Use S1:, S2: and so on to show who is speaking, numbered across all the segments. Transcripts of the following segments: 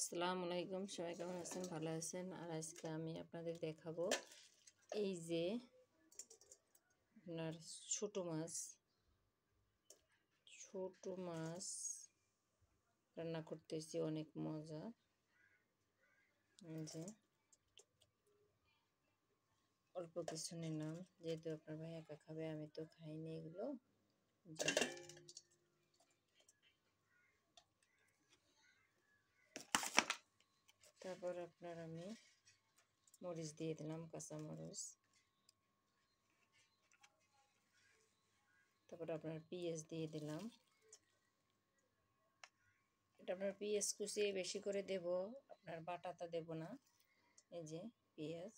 S1: আসসালামু আলাইকুম, সবাই কেমন আছেন? ভালো আছেন? আর আজকে আমি আপনাদের দেখাবো এই যে আপনার ছোট মাছ রান্না করতেছি, অনেক মজা। এই যে অল্প কিছু নিলাম, যেহেতু আপনার ভাই একা খাবে, আমি তো খাইনি এগুলো। তারপর আপনার আমি মরিচ দিয়ে দিলাম, কাঁচা মরিচ। তারপর আপনার পেঁয়াজ দিয়ে দিলাম। এটা আপনার পেঁয়াজ কুচিয়ে বেশি করে দেব, আপনার বাটাটা দেব না। এই যে পেঁয়াজ,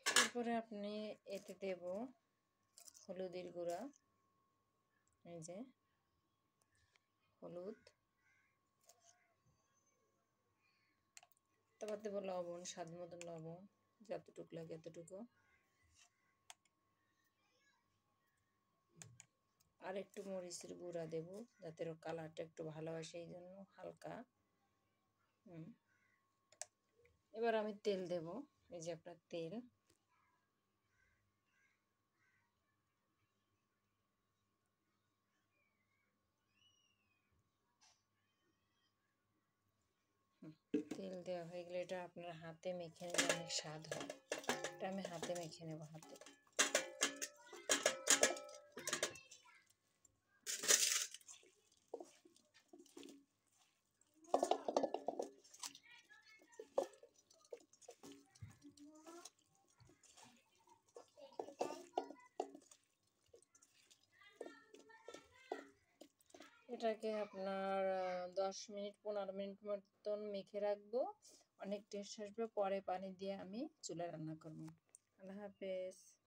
S1: তারপরে আপনি এতে দেব হলুদের গুঁড়া। এই যে হলুদ, তারপর দেবো লবণ, স্বাদ মতো লবণ, যতটুকু লাগে এতটুকু। আর একটু মরিচের গুঁড়া দেব, যাতে কালারটা একটু ভালো আসে, এই জন্য হালকা। এবার আমি তেল দেব। এই যে আপনার তেল, তেল দেওয়া হয়ে গেলে এটা আপনার হাতে মেখে নিলে অনেক স্বাদ হয়। এটা আমি হাতে মেখে নেব, হাতে। এটাকে আপনার 10 মিনিট 15 মিনিট মতন মেখে রাখবো, অনেক টেস্ট আসবে। পরে পানি দিয়ে আমি চুলায় রান্না করবো। আল্লাহ হাফেজ।